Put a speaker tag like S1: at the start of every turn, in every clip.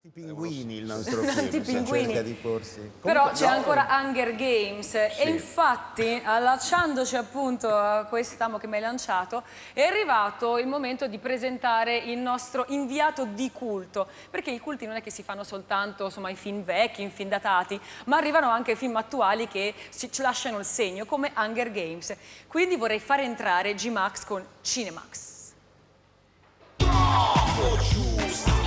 S1: I pinguini il nostro film,
S2: I pinguini.
S1: cerca di porsi.
S2: Però c'è ancora Hunger Games e infatti, allacciandoci appunto a quest'amo che mi hai lanciato, è arrivato il momento di presentare il nostro inviato di culto, perché i culti non è che si fanno soltanto insomma, i film vecchi, i film datati, ma arrivano anche i film attuali che ci lasciano il segno, come Hunger Games. Quindi vorrei fare entrare G-Max con Cinemax.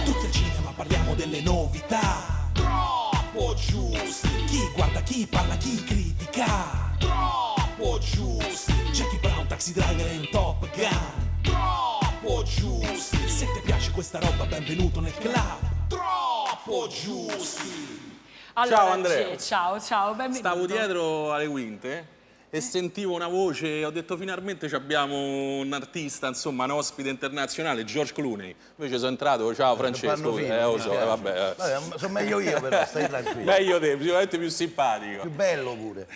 S3: Tutto il cinema, parliamo delle novità. Troppo giusti. Chi guarda, chi parla, chi critica. Troppo giusti. Jackie Brown, Taxi Driver e Top Gun. Troppo giusti. Se ti piace questa roba, benvenuto nel club. Troppo giusti.
S2: Allora,
S4: Ciao Andrea.
S2: Ciao, benvenuto.
S4: Stavo dietro alle quinte e sentivo una voce e ho detto finalmente abbiamo un artista, insomma, un ospite internazionale, George Clooney. Invece sono entrato, ciao Francesco, lo so, vabbè.
S1: Sono meglio io però, stai tranquillo.
S4: Meglio te, sicuramente più simpatico.
S1: Più bello pure.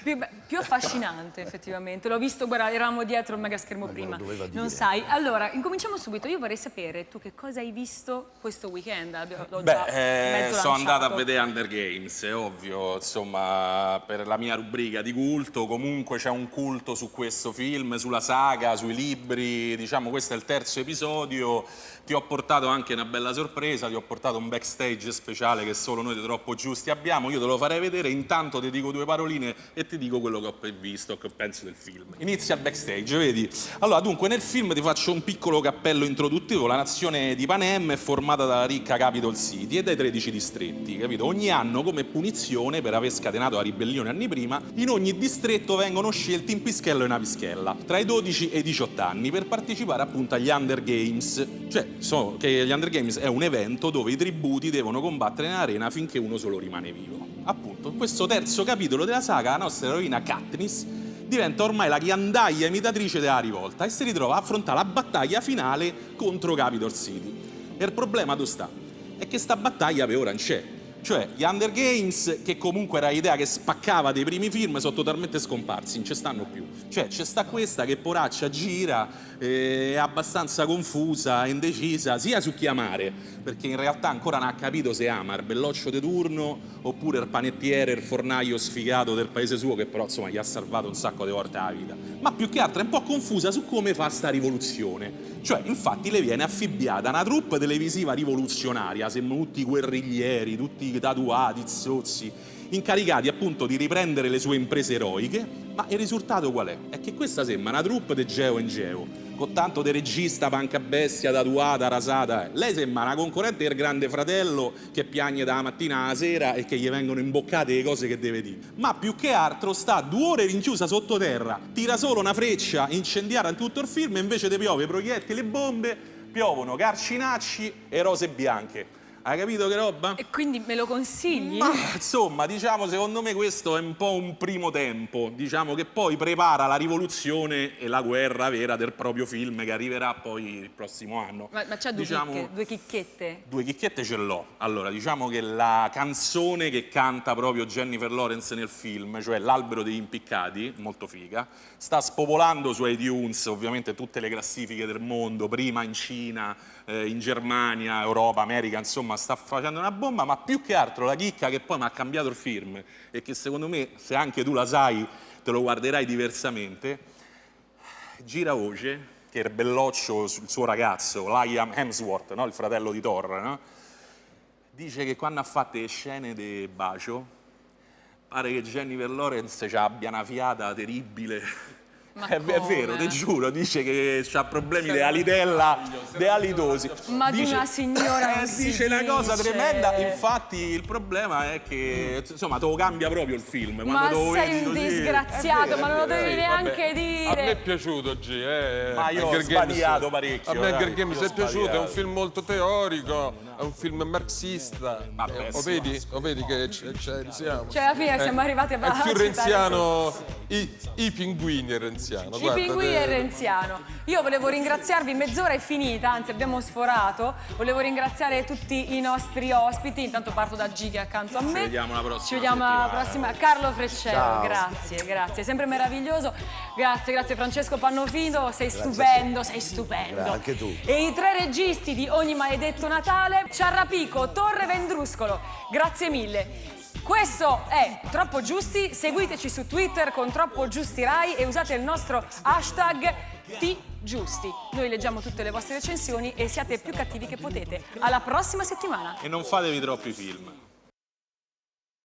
S2: Più affascinante effettivamente, l'ho visto, guarda, eravamo dietro il mega schermo prima,
S1: doveva dire.
S2: non sai. Allora, incominciamo subito, io vorrei sapere tu che cosa hai visto questo weekend. L'ho già mezzo
S4: sono andato a
S2: lanciato.
S4: vedere Hunger Games, è ovvio, insomma, per la mia rubrica di culto, comunque c'è un culto su questo film, sulla saga, sui libri, diciamo questo è il terzo episodio. Ti ho portato anche una bella sorpresa, ti ho portato un backstage speciale che solo noi di Troppo Giusti abbiamo, io te lo farei vedere, intanto ti dico due paroline e ti dico quello che ho visto, che penso del film. Inizia il backstage, vedi? Allora, dunque, nel film ti faccio un piccolo cappello introduttivo. La nazione di Panem è formata dalla ricca Capital City e dai 13 distretti, capito? Ogni anno, come punizione per aver scatenato la ribellione anni prima, in ogni distretto vengono scelti un pischello e una pischella, tra i 12 e i 18 anni, per partecipare appunto agli Hunger Games, cioè che gli Hunger Games è un evento dove i tributi devono combattere in arena finché uno solo rimane vivo. Appunto, in questo terzo capitolo della saga, la nostra eroina Katniss diventa ormai la ghiandaia imitatrice della rivolta e si ritrova a affrontare la battaglia finale contro Capital City. E il problema dove sta? È che sta battaglia per ora non c'è. Cioè, gli Hunger Games, che comunque era l'idea che spaccava dei primi film, sono totalmente scomparsi, non ci stanno più. Cioè, c'è sta questa che poraccia gira, è abbastanza confusa, indecisa, sia su chi amare, perché in realtà ancora non ha capito se ama il belloccio di turno oppure il panettiere, il fornaio sfigato del paese suo, che però insomma gli ha salvato un sacco di volte la vita. Ma più che altro è un po' confusa su come fa sta rivoluzione. Cioè, infatti, le viene affibbiata una troupe televisiva rivoluzionaria, sembrano tutti guerriglieri, tutti tatuati, zozzi, incaricati appunto di riprendere le sue imprese eroiche, ma il risultato qual è? È che questa sembra una troupe di Geo in Geo, con tanto di regista, panca bestia, tatuata, rasata. Lei sembra una concorrente del Grande Fratello che piagne dalla mattina alla sera e che gli vengono imboccate le cose che deve dire. Ma più che altro sta 2 ore rinchiusa sottoterra, tira solo una freccia incendiaria in tutto il film e invece ti piove proiettili e bombe, piovono carcinacci e rose bianche. Hai capito che roba?
S2: E quindi me lo consigli?
S4: Ma insomma, diciamo, secondo me questo è un po' un primo tempo, diciamo che poi prepara la rivoluzione e la guerra vera del proprio film che arriverà poi il prossimo anno.
S2: Ma c'è due chicchette?
S4: Due chicchette ce l'ho. Allora, diciamo che la canzone che canta proprio Jennifer Lawrence nel film, cioè L'albero degli impiccati, molto figa, sta spopolando su iTunes ovviamente tutte le classifiche del mondo, prima in Cina, in Germania, Europa, America, insomma sta facendo una bomba, ma più che altro la chicca che poi mi ha cambiato il film e che secondo me, se anche tu la sai, te lo guarderai diversamente. Gira voce che il belloccio, il suo ragazzo, Liam Hemsworth, no? Il fratello di Thor, no? Dice che quando ha fatto le scene di bacio pare che Jennifer Lawrence abbia una fiata terribile. È vero, ti giuro, dice che ha problemi di alitella, di alitosi.
S2: Ma di una signora non si
S4: dice una cosa
S2: dice.
S4: tremenda, infatti il problema è che, insomma, te lo cambia proprio il film.
S2: Ma
S4: te lo
S2: sei
S4: vedi
S2: un
S4: così.
S2: disgraziato, ma non lo devi neanche dire.
S5: A me è piaciuto, G.
S4: Ma io ho sbagliato parecchio.
S5: A me Hunger
S4: dai,
S5: Games è piaciuto, è un film molto teorico, è un film marxista.
S4: Vabbè,
S5: Lo vedi che siamo?
S2: Cioè, alla fine siamo arrivati a
S5: È più renziano, i pinguini è renziano.
S2: I pinguini e renziano. Io volevo ringraziarvi, mezz'ora è finita, anzi abbiamo sforato. Volevo ringraziare tutti i nostri ospiti. Intanto parto da G che è accanto a me.
S4: Ci vediamo la prossima.
S2: Ci vediamo alla prossima. Carlo Freccero, grazie, sempre meraviglioso. Grazie Francesco Pannofino, sei stupendo.
S1: Anche tu.
S2: E i 3 registi di Ogni Maledetto Natale, Ciarrapico, Torre Vendruscolo, grazie mille. Questo è Troppo Giusti, seguiteci su Twitter con Troppo Giusti Rai e usate il nostro hashtag TGiusti. Noi leggiamo tutte le vostre recensioni e siate più cattivi che potete. Alla prossima settimana!
S4: E non fatevi troppi film.